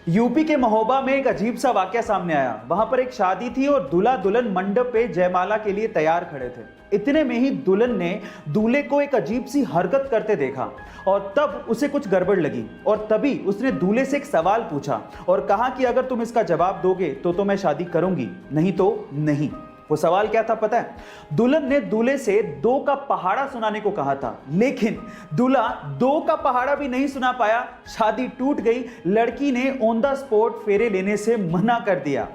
UP के महोबा में एक अजीब सा वाकया सामने आया। वहां पर एक शादी थी और दूल्हा दुल्हन मंडप पे जयमाला के लिए तैयार खड़े थे। इतने में ही दुल्हन ने दूल्हे को एक अजीब सी हरकत करते देखा और तब उसे कुछ गड़बड़ लगी और तभी उसने दूल्हे से एक सवाल पूछा और कहा कि अगर तुम इसका जवाब दोगे तो मैं शादी करूंगी, नहीं तो नहीं। वो सवाल क्या था पता है? दुल्हन ने दूल्हे से 2 का पहाड़ा सुनाने को कहा था, लेकिन दूल्हा 2 का पहाड़ा भी नहीं सुना पाया। शादी टूट गई। लड़की ने ऑन द स्पॉट फेरे लेने से मना कर दिया।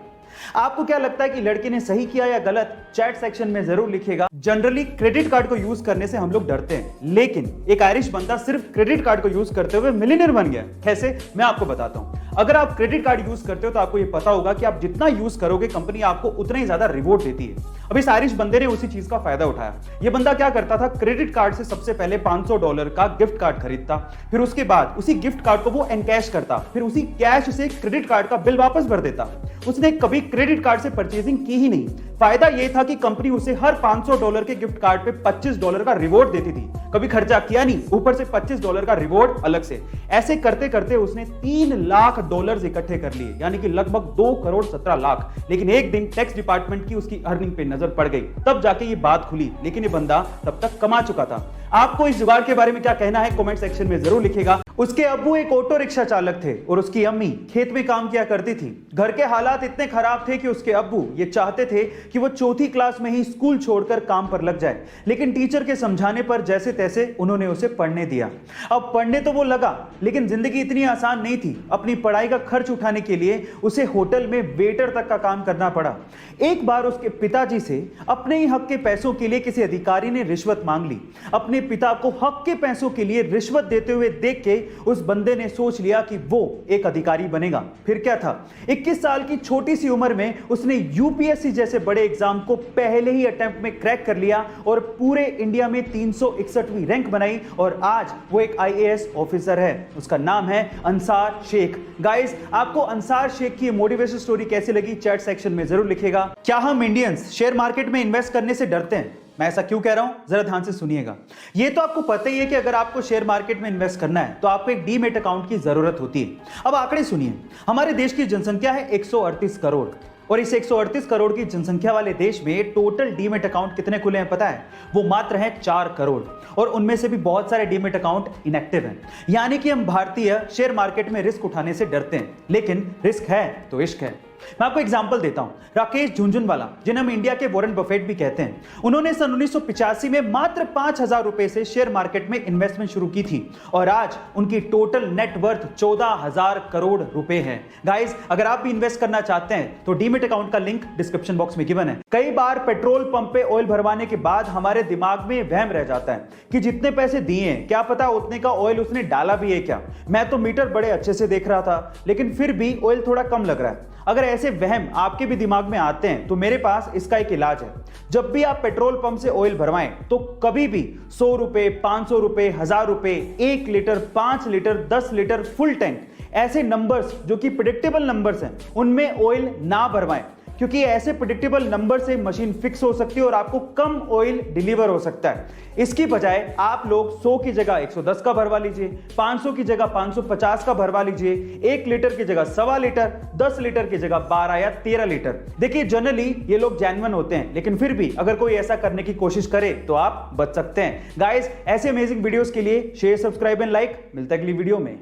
आपको क्या लगता है कि लड़की ने सही किया या गलत? चैट सेक्शन में जरूर लिखिएगा। जनरली क्रेडिट कार्ड को यूज करने से हम लोग डरते हैं, लेकिन एक आयरिश बंदा सिर्फ क्रेडिट कार्ड को यूज करते हुए मिलियनेयर बन गया। कैसे? मैं आपको बताता हूं। अगर आप क्रेडिट कार्ड यूज करते हो तो आपको यह पता होगा कि आप जितना यूज करोगे कंपनी आपको उतना ही ज्यादा रिवॉर्ड देती है। अब इस आयरिश बंदे ने उसी चीज का फायदा उठाया। यह बंदा क्या करता था, क्रेडिट कार्ड से सबसे पहले $500 का गिफ्ट कार्ड खरीदता, फिर उसके बाद उसी गिफ्ट कार्ड को वो एनकैश करता, फिर उसी कैश से क्रेडिट कार्ड का बिल वापस भर देता। उसने कभी क्रेडिट कार्ड से परचेजिंग की ही नहीं। फायदा यह था कि कंपनी उसे हर $500 के गिफ्ट कार्ड पे $25 का रिवॉर्ड देती थी। कभी खर्चा किया नहीं, ऊपर से $25 का रिवॉर्ड अलग से। ऐसे करते करते उसने $3 लाख इकट्ठे कर लिए, यानी कि लगभग 2 करोड़ 17 लाख। लेकिन एक दिन टैक्स डिपार्टमेंट की उसकी अर्निंग पे नजर पड़ गई, तब जाके ये बात खुली। लेकिन ये बंदा तब तक कमा चुका था। आपको इस जुगाड़ के बारे में क्या कहना है कमेंट सेक्शन में जरूर लिखिएगा। उसके अब्बू एक ऑटो रिक्शा चालक थे और उसकी अम्मी खेत में काम किया करती थी। घर के हालात इतने खराब थे कि उसके अब्बू ये चाहते थे कि वो 4th क्लास में ही स्कूल छोड़कर काम पर लग जाए, लेकिन टीचर के समझाने पर जैसे तैसे उन्होंने उसे पढ़ने दिया। अब पढ़ने तो वो लगा, लेकिन जिंदगी इतनी आसान नहीं थी। अपनी पढ़ाई का खर्च उठाने के लिए उसे होटल में वेटर तक का काम करना पड़ा। एक बार उसके पिताजी से अपने ही हक के पैसों के लिए किसी अधिकारी ने रिश्वत मांग ली। अपने पिता को हक के पैसों के लिए रिश्वत देते हुए देख के उस बंदे ने सोच लिया कि वो एक अधिकारी बनेगा। फिर क्या था, 21 साल की छोटी सी उम्र में उसने यूपीएससी जैसे बड़े एग्जाम को पहले ही अटेम्प्ट में क्रैक कर लिया और पूरे इंडिया में 361वीं रैंक बनाई और आज वो एक आईएएस ऑफिसर है। उसका नाम है अंसार शेख। गाइस, आपको अंसार शेख की मोटिवेशन स्टोरी कैसी लगी चैट सेक्शन में जरूर लिखिएगा। क्या हम इंडियंस शेयर मार्केट में इन्वेस्ट करने से डरते हैं? मैं ऐसा क्यों कह रहा हूं, जरा ध्यान से सुनिएगा। ये तो आपको पता ही है कि अगर आपको शेयर मार्केट में इन्वेस्ट करना है तो आपको एक डीमैट अकाउंट की जरूरत होती है। अब आंकड़े सुनिए। हमारे देश की जनसंख्या है 138 करोड़ और इस 138 करोड़ की जनसंख्या वाले देश में टोटल डीमैट अकाउंट कितने खुले हैं पता है? वो मात्र हैं 4 करोड़ और उनमें से भी बहुत सारे डीमैट अकाउंट इनएक्टिव हैं। यानी कि हम भारतीय शेयर मार्केट में रिस्क उठाने से डरते हैं, लेकिन रिस्क है तो इश्क है। मैं आपको एग्जांपल देता हूं। राकेश झुनझुनवाला, जिन्हें हम इंडिया के वॉरेन बफेट भी कहते हैं, उन्होंने सन 1985 में मात्र 5,000 रुपए से शेयर मार्केट में इन्वेस्टमेंट शुरू की थी और आज उनकी टोटल नेटवर्थ 14,000 करोड़ रुपए है। गाइस, अगर आप भी इन्वेस्ट करना चाहते हैं तो डीमैट अकाउंट का लिंक डिस्क्रिप्शन बॉक्स में गिवन है। कई बार पेट्रोल पंप पे ऑयल भरवाने के बाद हमारे दिमाग में वहम रह जाता है कि जितने पैसे दिए हैं क्या पता उतने का ऑयल उसने डाला भी है क्या। मैं तो मीटर बड़े अच्छे से देख रहा था, लेकिन फिर भी ऑयल थोड़ा कम लग रहा है। अगर ऐसे वहम आपके भी दिमाग में आते हैं तो मेरे पास इसका एक इलाज है। जब भी आप पेट्रोल पंप से ऑयल भरवाएं तो कभी भी 100 रुपए, 500 रुपए, 1000 रुपए, 1 litre, 5 litre, 10 litre, full tank, ऐसे नंबर्स जो कि प्रेडिक्टेबल नंबर्स हैं उनमें ऑयल ना भरवाएं, क्योंकि ऐसे प्रेडिक्टेबल नंबर से मशीन फिक्स हो सकती है और आपको कम ऑयल डिलीवर हो सकता है। इसकी बजाय आप लोग 100 की जगह 110 का भरवा लीजिए, 500 की जगह 550 का भरवा लीजिए, 1 लीटर की जगह 1.25 लीटर, 10 लीटर की जगह 12 या 13 लीटर। देखिए, जनरली ये लोग जेन्युइन होते हैं, लेकिन फिर भी अगर कोई ऐसा करने की कोशिश करे तो आप बच सकते हैं। गाइस, ऐसे अमेजिंग वीडियोस के लिए शेयर, सब्सक्राइब एंड लाइक। मिलता है अगली वीडियो में।